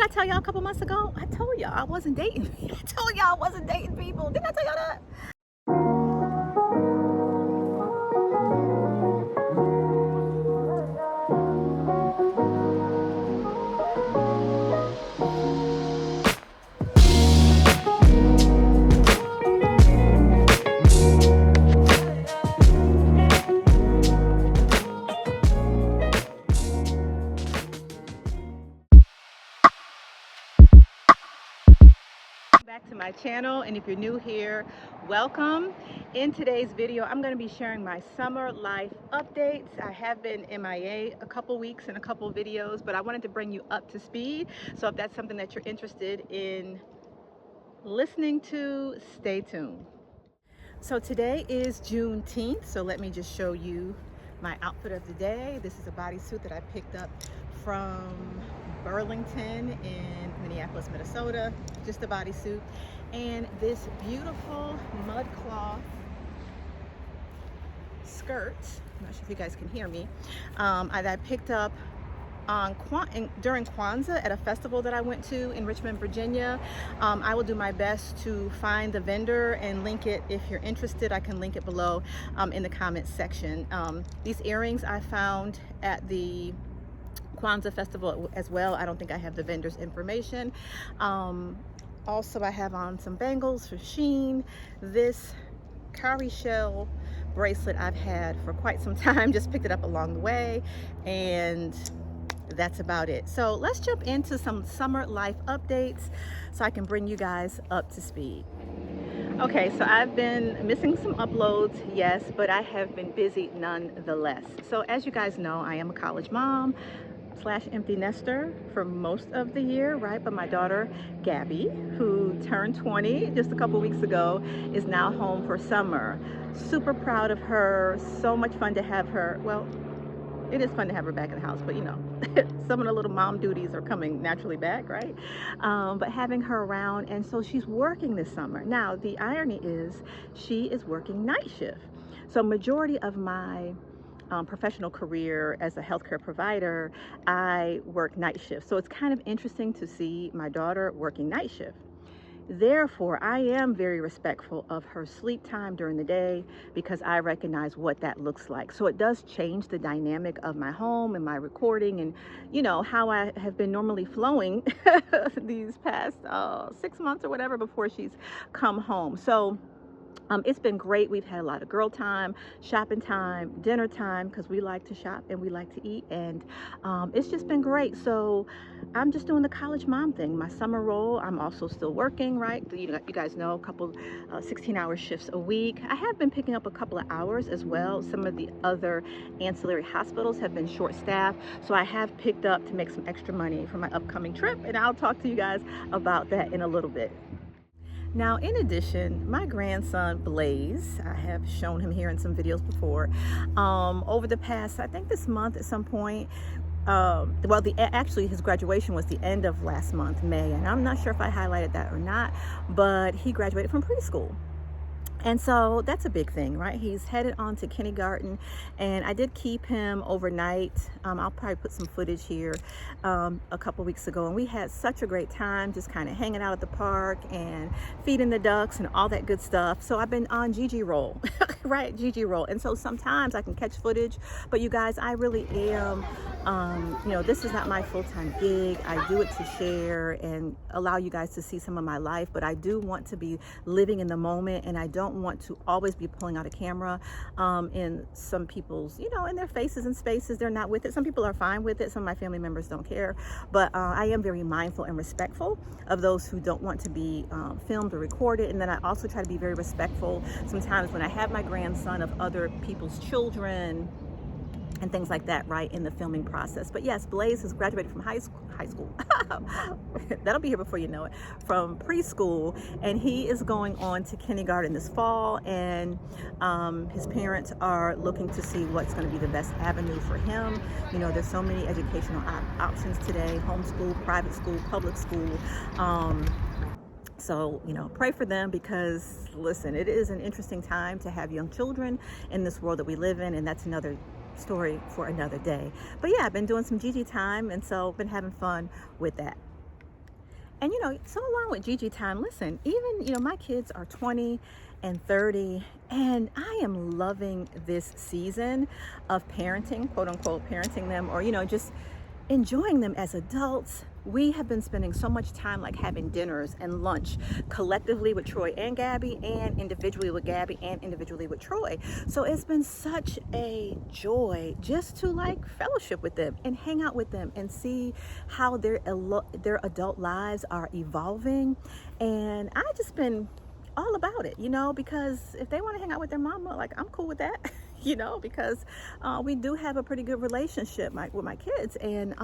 I tell y'all a couple months ago? I told y'all I wasn't dating. I told y'all I wasn't dating people. Didn't I tell y'all that? Back to my channel, and if you're new here, welcome. In today's video I'm going to be sharing my summer life updates. I have been MIA a couple weeks and a couple videos, but I wanted to bring you up to speed. So if that's something that you're interested in listening to, stay tuned. So today is Juneteenth, so let me just show you my outfit of the day. This is a bodysuit that I picked up from Burlington in Minneapolis, Minnesota. Just a bodysuit. And this beautiful mud cloth skirt, I'm not sure if you guys can hear me, that I picked up during Kwanzaa at a festival that I went to in Richmond, Virginia. I will do my best to find the vendor and link it. If you're interested, I can link it below in the comments section. These earrings I found at the Kwanzaa festival as well. I don't think I have the vendor's information. Also, I have on some bangles for Shein. This cowrie shell bracelet I've had for quite some time, just picked it up along the way, and that's about it. So let's jump into some summer life updates so I can bring you guys up to speed. Okay, so I've been missing some uploads, yes, but I have been busy nonetheless. So as you guys know, I am a college mom / empty nester for most of the year, right? But my daughter Gabby, who turned 20 just a couple weeks ago, is now home for summer. Super proud of her. So much fun to have her. Well, it is fun to have her back in the house, but you know, some of the little mom duties are coming naturally back, right? But having her around, and so she's working this summer. Now, the irony is she is working night shift. So majority of my professional career as a healthcare provider, I work night shift. So it's kind of interesting to see my daughter working night shift. Therefore, I am very respectful of her sleep time during the day because I recognize what that looks like. So it does change the dynamic of my home and my recording and, you know, how I have been normally flowing these past 6 months or whatever before she's come home. So it's been great. We've had a lot of girl time, shopping time, dinner time, because we like to shop and we like to eat, and it's just been great. So I'm just doing the college mom thing, my summer role. I'm also still working, right? You guys know, a couple 16-hour shifts a week. I have been picking up a couple of hours as well. Some of the other ancillary hospitals have been short-staffed, so I have picked up to make some extra money for my upcoming trip, and I'll talk to you guys about that in a little bit. Now, in addition, my grandson Blaze, I have shown him here in some videos before, over the past, I think this month at some point, actually his graduation was the end of last month, May, and I'm not sure if I highlighted that or not, but he graduated from preschool. And so that's a big thing, right? He's headed on to kindergarten, and I did keep him overnight. I'll probably put some footage here a couple weeks ago, and we had such a great time just kind of hanging out at the park and feeding the ducks and all that good stuff. So I've been on Gigi roll, right? Gigi roll. And so sometimes I can catch footage, but you guys, I really am, you know, this is not my full-time gig. I do it to share and allow you guys to see some of my life, but I do want to be living in the moment, and I don't want to always be pulling out a camera in some people's, you know, in their faces and spaces. They're not with it. Some people are fine with it. Some of my family members don't care, but I am very mindful and respectful of those who don't want to be filmed or recorded. And then I also try to be very respectful sometimes when I have my grandson of other people's children and things like that, right, in the filming process. But yes, Blaze has graduated from high school. That'll be here before you know it, from preschool, and he is going on to kindergarten this fall, and his parents are looking to see what's going to be the best avenue for him. You know, there's so many educational options today: homeschool, private school, public school. So, you know, pray for them, because listen, it is an interesting time to have young children in this world that we live in, and that's another story for another day. But yeah, I've been doing some Gigi time, and so been having fun with that. And so along with Gigi time, listen, even my kids are 20 and 30, and I am loving this season of parenting, quote unquote parenting them, or just enjoying them as adults. We have been spending so much time like having dinners and lunch collectively with Troy and Gabby, and individually with Gabby and individually with Troy. So it's been such a joy just to like fellowship with them and hang out with them and see how their adult lives are evolving. And I just been all about it, because if they want to hang out with their mama, like I'm cool with that, because we do have a pretty good relationship with my kids, and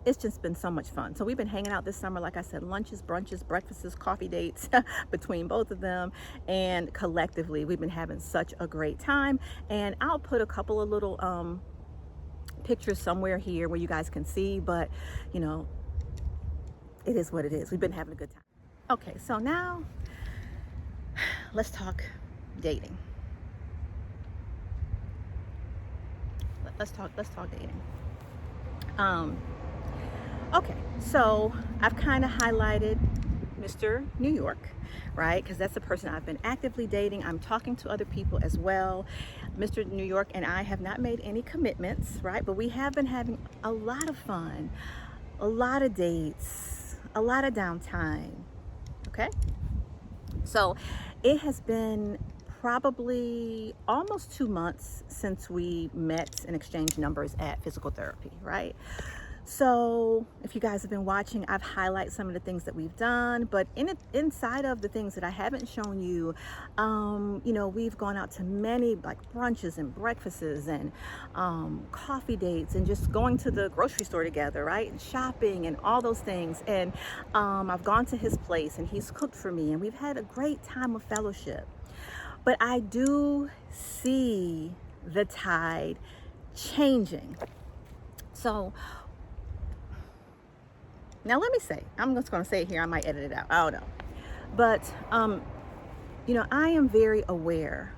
it's just been so much fun. So we've been hanging out this summer, like I said, lunches, brunches, breakfasts, coffee dates between both of them, and collectively we've been having such a great time. And I'll put a couple of little pictures somewhere here where you guys can see, but it is what it is. We've been having a good time. Okay, so now let's talk dating. Let's talk dating. Okay, so I've kind of highlighted Mr. New York, right? Because that's the person I've been actively dating. I'm talking to other people as well. Mr. New York and I have not made any commitments, right? But we have been having a lot of fun, a lot of dates, a lot of downtime. Okay, so it has been probably almost 2 months since we met and exchanged numbers at physical therapy, right? So if you guys have been watching, I've highlighted some of the things that we've done, but inside of the things that I haven't shown you, we've gone out to many like brunches and breakfasts and coffee dates, and just going to the grocery store together, right? And shopping and all those things. And I've gone to his place and he's cooked for me, and we've had a great time of fellowship. But I do see the tide changing. So now let me say, I'm just going to say it here. I might edit it out. I don't know. But, I am very aware,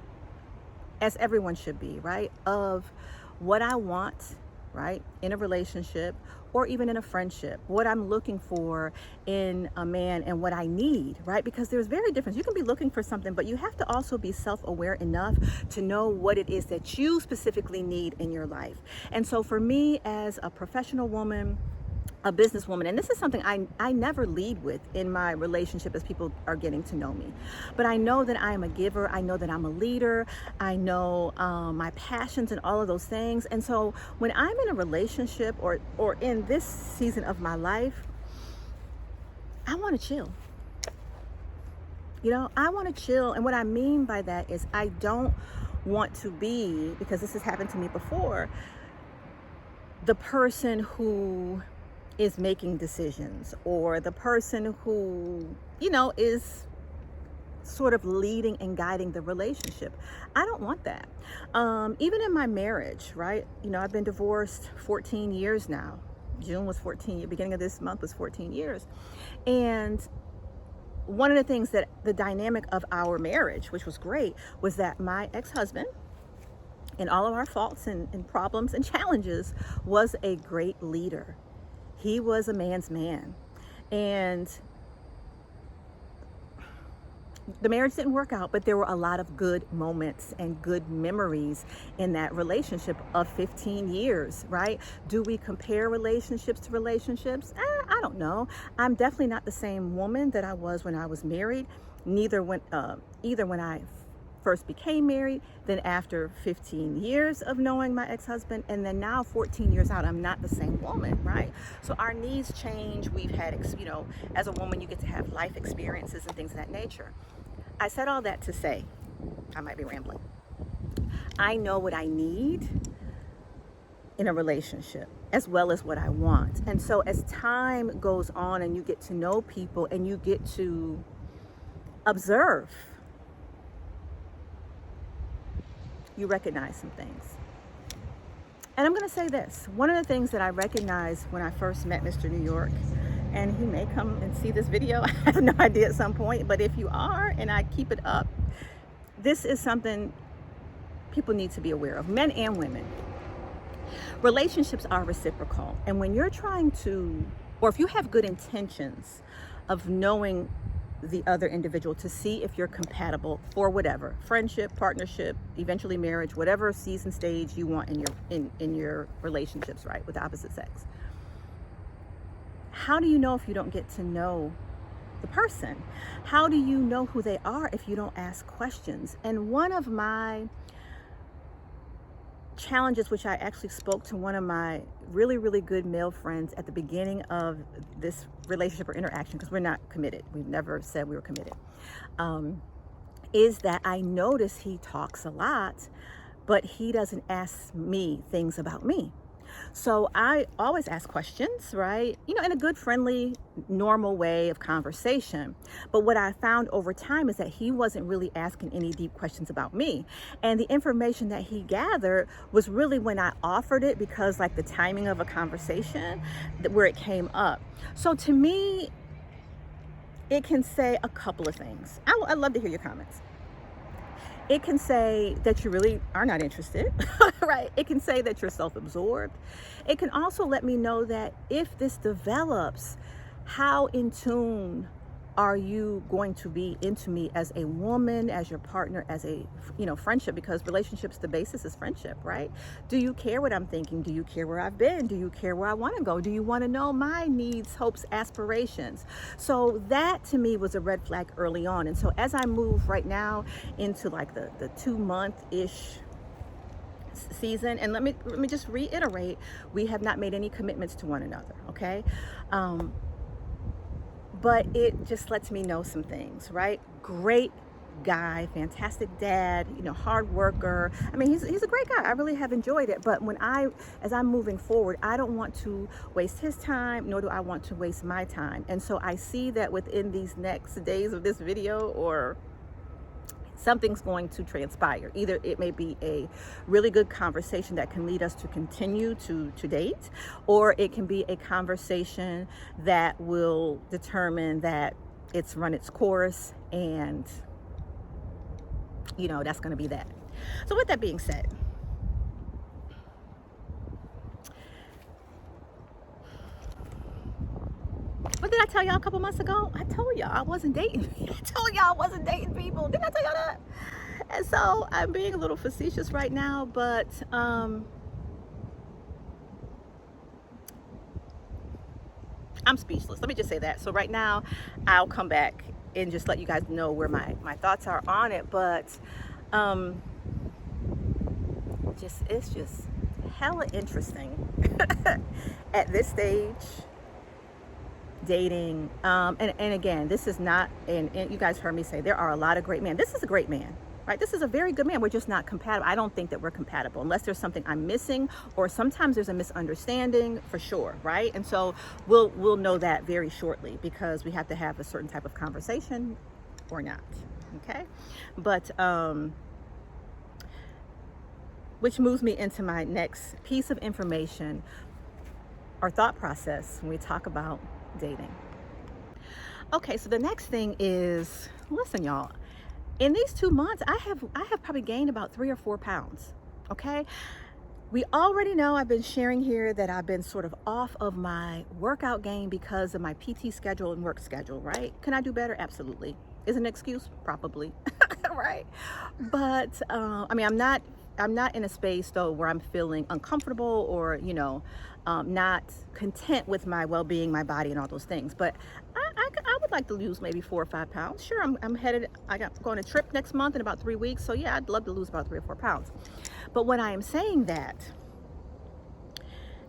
as everyone should be, right, of what I want, right, in a relationship or even in a friendship, what I'm looking for in a man and what I need, right? Because there's very different. You can be looking for something, but you have to also be self-aware enough to know what it is that you specifically need in your life. And so for me, as a professional woman, a businesswoman, and this is something I never lead with in my relationship as people are getting to know me, but I know that I am a giver. I know that I'm a leader. I know my passions and all of those things. And so when I'm in a relationship or in this season of my life, I want to chill. I want to chill. And what I mean by that is I don't want to be, because this has happened to me before, the person who is making decisions, or the person who, is sort of leading and guiding the relationship. I don't want that. Even in my marriage, right? I've been divorced 14 years now. June was 14, beginning of this month was 14 years. And one of the things that the dynamic of our marriage, which was great, was that my ex-husband, and all of our faults and problems and challenges, was a great leader. He was a man's man. And the marriage didn't work out, but there were a lot of good moments and good memories in that relationship of 15 years, right? Do we compare relationships to relationships? I don't know. I'm definitely not the same woman that I was when I was married, either when I first became married, then after 15 years of knowing my ex-husband, and then now 14 years out, I'm not the same woman, right? So our needs change. We've had, as a woman, you get to have life experiences and things of that nature. I said all that to say, I might be rambling, I know what I need in a relationship as well as what I want. And so as time goes on and you get to know people and you get to observe, you recognize some things. And I'm going to say this. One of the things that I recognized when I first met Mr. New York, and he may come and see this video, I have no idea at some point, but if you are, and I keep it up, this is something people need to be aware of, men and women. Relationships are reciprocal. And when you're trying to or if you have good intentions of knowing the other individual to see if you're compatible for whatever friendship, partnership, eventually marriage, whatever season stage you want in your relationships, right, with the opposite sex. How do you know if you don't get to know the person? How do you know who they are if you don't ask questions? And one of my challenges, which I actually spoke to one of my really, really good male friends at the beginning of this relationship or interaction, because we're not committed. We've never said we were committed, is that I notice he talks a lot, but he doesn't ask me things about me. So I always ask questions, right? You know, in a good, friendly, normal way of conversation. But what I found over time is that he wasn't really asking any deep questions about me. And the information that he gathered was really when I offered it, because like the timing of a conversation where it came up. So to me, it can say a couple of things. I'd love to hear your comments. It can say that you really are not interested, right? It can say that you're self-absorbed. It can also let me know that if this develops, how in tune are you going to be into me as a woman, as your partner, as a, friendship? Because relationships, the basis is friendship, right? Do you care what I'm thinking? Do you care where I've been? Do you care where I want to go? Do you want to know my needs, hopes, aspirations? So that to me was a red flag early on. And so as I move right now into like the 2-month-ish season, and let me just reiterate, we have not made any commitments to one another, okay? But it just lets me know some things, right? Great guy, fantastic dad, hard worker. I mean, he's a great guy. I really have enjoyed it. But as I'm moving forward, I don't want to waste his time, nor do I want to waste my time. And so I see that within these next days of this video, or something's going to transpire. Either it may be a really good conversation that can lead us to continue to date, or it can be a conversation that will determine that it's run its course, and that's going to be that. So with that being said, what did I tell y'all a couple months ago? I told y'all I wasn't dating. I told y'all I wasn't dating people. Didn't I tell y'all that? And so I'm being a little facetious right now, but I'm speechless. Let me just say that. So right now, I'll come back and just let you guys know where my thoughts are on it. But it's just hella interesting at this stage, dating. And again, this is not, and you guys heard me say there are a lot of great men. This is a great man, right? This is a very good man. We're just not compatible. I don't think that we're compatible unless there's something I'm missing, or sometimes there's a misunderstanding, for sure, right? And so we'll know that very shortly, because we have to have a certain type of conversation or not, okay? But which moves me into my next piece of information or thought process when we talk about dating. Okay, so the next thing is, listen, y'all, in these 2 months, I have probably gained about 3 or 4 pounds. Okay, we already know, I've been sharing here that I've been sort of off of my workout game because of my PT schedule and work schedule, right? Can I do better? Absolutely. Is it an excuse? Probably. Right? But I mean, I'm not in a space though where I'm feeling uncomfortable or not content with my well-being, my body, and all those things. But I would like to lose maybe 4 or 5 pounds. Sure, I'm headed. I got going a trip next month in about 3 weeks. So yeah, I'd love to lose about 3 or 4 pounds. But when I am saying that,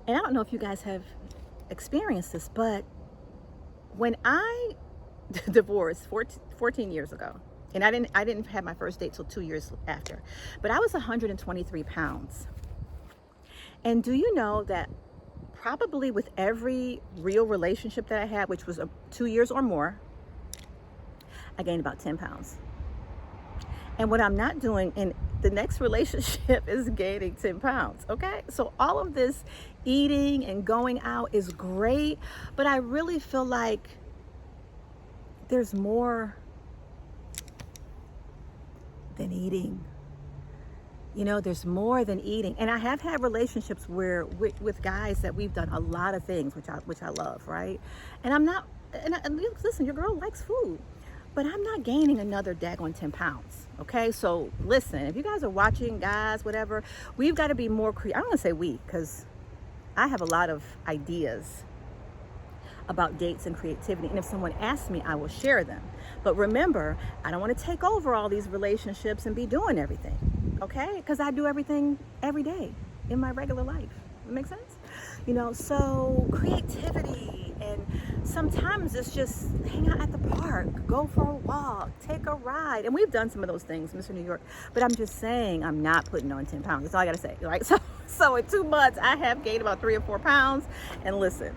and I don't know if you guys have experienced this, but when I divorced 14 years ago, and I didn't have my first date till 2 years after, but I was 123 pounds. And do you know that probably with every real relationship that I had, which was 2 years or more, I gained about 10 pounds. And what I'm not doing in the next relationship is gaining 10 pounds, okay? So all of this eating and going out is great, but I really feel like there's more than eating. You know, there's more than eating. And I have had relationships where with guys that we've done a lot of things, which I love, right? And I'm not, and listen, your girl likes food, but I'm not gaining another daggone 10 pounds. Okay, so listen, if you guys are watching, guys, whatever, we've got to be more creative. I don't want to say we, because I have a lot of ideas about dates and creativity, and if someone asks me, I will share them. But remember, I don't want to take over all these relationships and be doing everything, okay? Because I do everything every day in my regular life. That makes sense? You know, so creativity, and sometimes it's just hang out at the park, go for a walk, take a ride. And we've done some of those things, Mr. New York, but I'm just saying I'm not putting on 10 pounds. That's all I got to say, right? So in 2 months, I have gained about 3 or 4 pounds. And listen,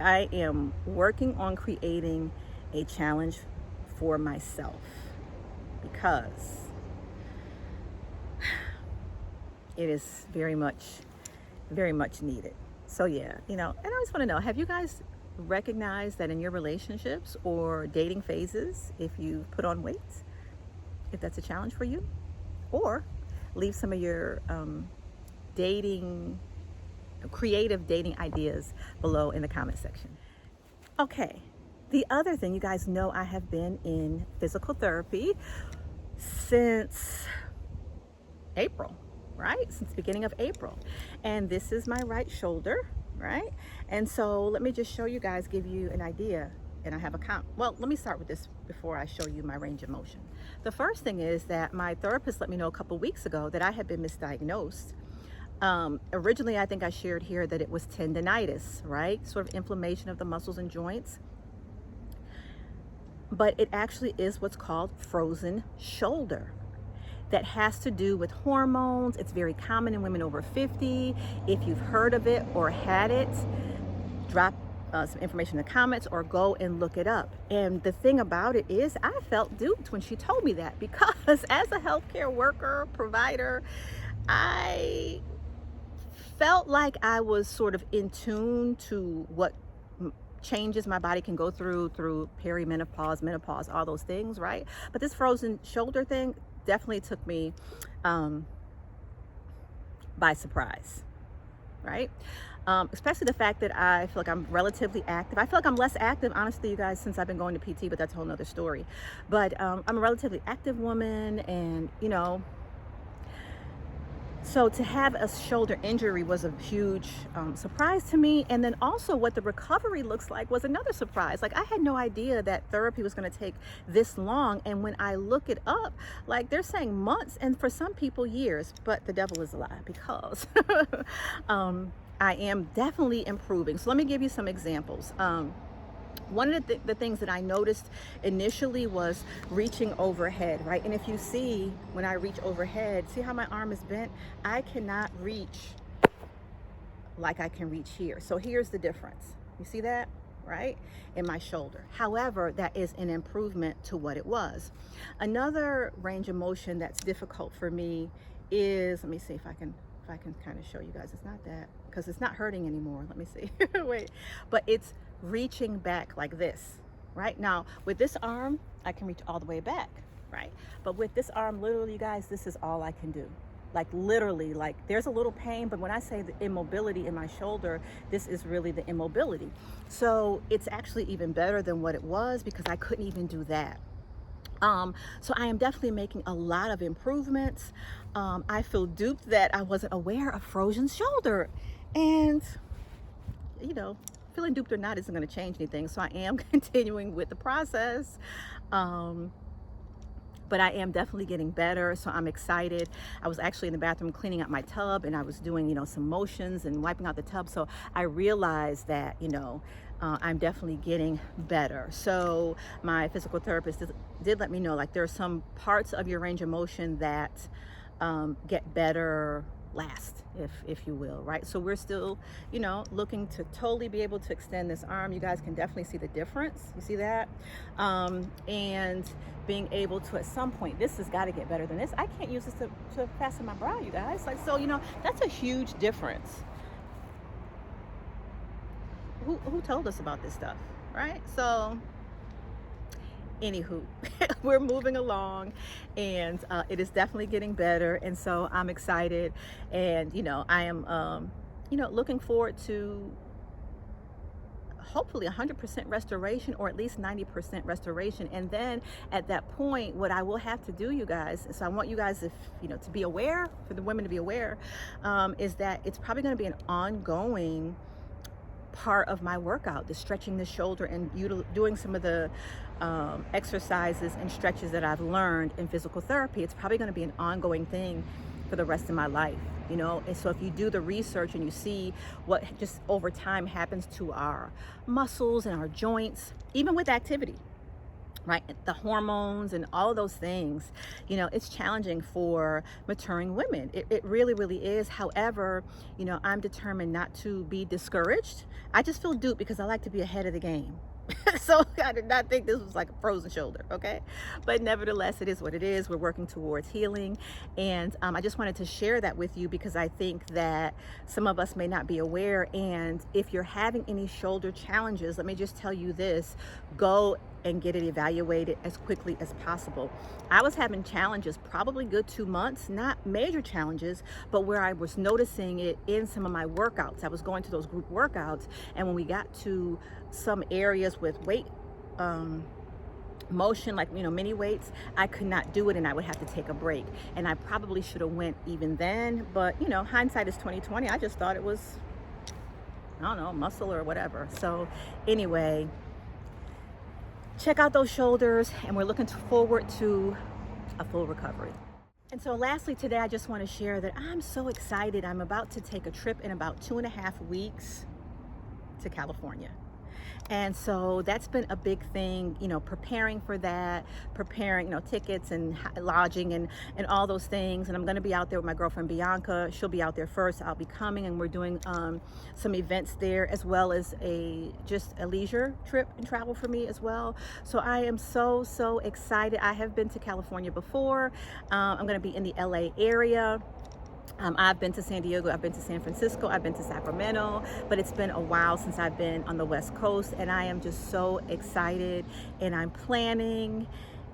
I am working on creating a challenge for myself because it is very much needed. So yeah, you know, and I just want to know, have you guys recognized that in your relationships or dating phases, if you put on weight, if that's a challenge for you? Or leave some of your creative dating ideas below in the comment section. Okay, the other thing, you guys know I have been in physical therapy since April, right? Since the beginning of April. And this is my right shoulder, right? And so let me just show you guys, give you an idea. And I have a well, let me start with this before I show you my range of motion. The first thing is that my therapist let me know a couple weeks ago that I had been misdiagnosed. Originally, I think I shared here that it was tendinitis, right? Sort of inflammation of the muscles and joints. But it actually is what's called frozen shoulder. That has to do with hormones. It's very common in women over 50. If you've heard of it or had it, drop some information in the comments or go and look it up. And the thing about it is I felt duped when she told me that, because as a healthcare worker, provider, I felt like I was sort of in tune to what changes my body can go through perimenopause, menopause, all those things, right? But this frozen shoulder thing definitely took me by surprise, right? Especially the fact that I feel like I'm relatively active. I feel like I'm less active, honestly, you guys, since I've been going to PT, but that's a whole nother story. But I'm a relatively active woman, and you know, so to have a shoulder injury was a huge surprise to me. And then also what the recovery looks like was another surprise. Like I had no idea that therapy was going to take this long. And when I look it up, like they're saying months, and for some people years, but the devil is a lie, because I am definitely improving. So let me give you some examples. One of the things that I noticed initially was reaching overhead, right? And if you see, when I reach overhead, see how my arm is bent? I cannot reach like I can reach here. So here's the difference. You see that, right? In my shoulder. However, that is an improvement to what it was. Another range of motion that's difficult for me is, let me see if I can kind of show you guys. It's not that, because it's not hurting anymore. Let me see. Wait. But it's reaching back like this, right? Now, with this arm, I can reach all the way back, right? But with this arm, literally, you guys, this is all I can do. Like literally, like there's a little pain, but when I say the immobility in my shoulder, this is really the immobility. So it's actually even better than what it was, because I couldn't even do that. So I am definitely making a lot of improvements. I feel duped that I wasn't aware of frozen shoulder, and you know, feeling duped or not isn't going to change anything. So I am continuing with the process. But I am definitely getting better, so I'm excited. I was actually in the bathroom cleaning out my tub, and I was doing, you know, some motions and wiping out the tub. So I realized that, you know, I'm definitely getting better. So my physical therapist did let me know, like, there are some parts of your range of motion that get better last, if you will, right? So we're still, you know, looking to totally be able to extend this arm. You guys can definitely see the difference. You see that? And being able to, at some point, this has got to get better than this. I can't use this to fasten my bra, you guys. Like, so, you know, that's a huge difference. Who told us about this stuff, right? So Anywho, we're moving along, and it is definitely getting better, and so I'm excited. And I am looking forward to hopefully 100% restoration, or at least 90% restoration. And then at that point, what I will have to do, you guys, so I want you guys, if to be aware, for the women to be aware, is that it's probably going to be an ongoing part of my workout, the stretching the shoulder and doing some of the exercises and stretches that I've learned in physical therapy. It's probably going to be an ongoing thing for the rest of my life, and so if you do the research and you see what just over time happens to our muscles and our joints, even with activity, right, the hormones and all of those things, it's challenging for maturing women. It really, really is. However, I'm determined not to be discouraged. I just feel duped because I like to be ahead of the game. So I did not think this was like a frozen shoulder, okay? But nevertheless, it is what it is. We're working towards healing. And I just wanted to share that with you because I think that some of us may not be aware. And if you're having any shoulder challenges, let me just tell you this: go and get it evaluated as quickly as possible. I was having challenges probably good 2 months, not major challenges, but where I was noticing it in some of my workouts. I was going to those group workouts, and when we got to some areas with weight motion, like mini weights, I could not do it, and I would have to take a break. And I probably should have went even then, but hindsight is 2020. I just thought it was, I don't know, muscle or whatever. So anyway, check out those shoulders, and we're looking forward to a full recovery. And so lastly, today I just want to share that I'm so excited. I'm about to take a trip in about 2.5 weeks to California. And so that's been a big thing, preparing for that, preparing, tickets and lodging and all those things. And I'm going to be out there with my girlfriend, Bianca. She'll be out there first. I'll be coming, and we're doing some events there, as well as just a leisure trip and travel for me as well. So I am so, so excited. I have been to California before. I'm going to be in the LA area. I've been to San Diego, I've been to San Francisco, I've been to Sacramento, but it's been a while since I've been on the West Coast, and I am just so excited, and I'm planning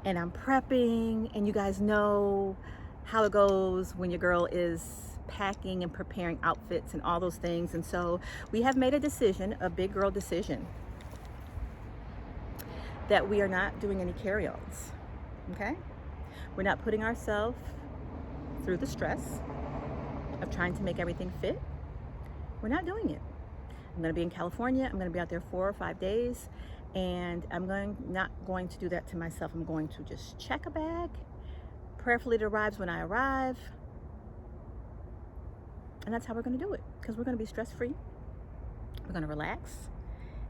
and I'm prepping, and you guys know how it goes when your girl is packing and preparing outfits and all those things. And so we have made a decision, a big girl decision, that we are not doing any carry-ons, okay? We're not putting ourselves through the stress of trying to make everything fit. We're not doing it. I'm going to be in California. I'm going to be out there 4 or 5 days, and I'm not going to do that to myself. I'm going to just check a bag. Prayerfully it arrives when I arrive, and that's how we're going to do it, because we're going to be stress-free. We're going to relax,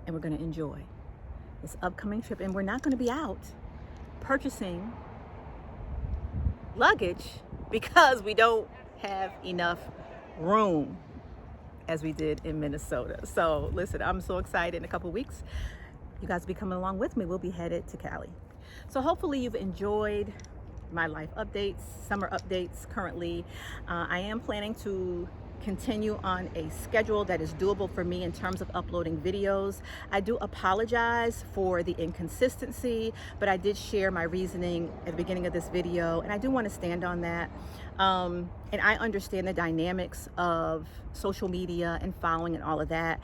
and we're going to enjoy this upcoming trip. And we're not going to be out purchasing luggage because we don't have enough room as we did in Minnesota. So listen, I'm so excited. In a couple of weeks, you guys will be coming along with me. We'll be headed to Cali. So hopefully you've enjoyed my life updates, summer updates currently. I am planning to continue on a schedule that is doable for me in terms of uploading videos. I do apologize for the inconsistency, but I did share my reasoning at the beginning of this video, and I do want to stand on that. And I understand the dynamics of social media and following and all of that.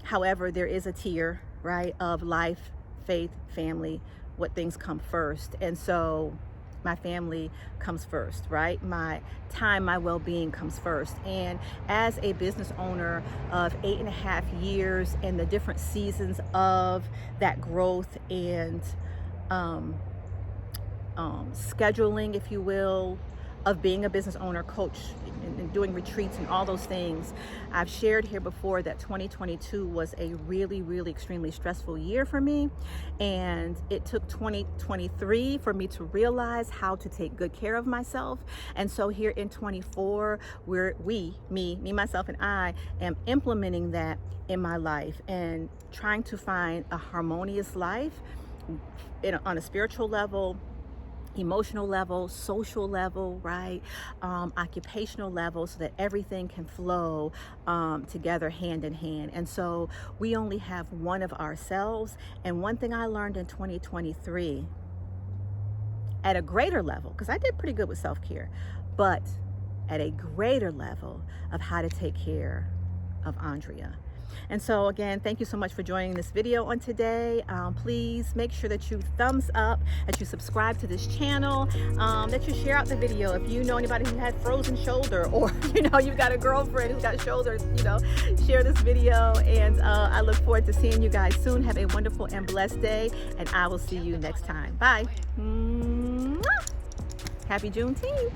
However, there is a tier, right, of life, faith, family, what things come first. And so my family comes first, right? My time, my well-being comes first. And as a business owner of 8.5 years and the different seasons of that growth and scheduling, if you will, of being a business owner, coach, and doing retreats and all those things, I've shared here before that 2022 was a really, really extremely stressful year for me. And it took 2023 for me to realize how to take good care of myself. And so here in 24, me, myself, and I am implementing that in my life and trying to find a harmonious life on a spiritual level, emotional level, social level, right? Occupational level, so that everything can flow together hand in hand. And so we only have one of ourselves. And one thing I learned in 2023 at a greater level, because I did pretty good with self-care, but at a greater level of how to take care of Andrea. And so again, thank you so much for joining this video on today. Please make sure that you thumbs up, that you subscribe to this channel, that you share out the video. If you know anybody who had frozen shoulder, or you've got a girlfriend who's got shoulders, share this video. And I look forward to seeing you guys soon. Have a wonderful and blessed day, and I will see you next time. Bye. Happy Juneteenth.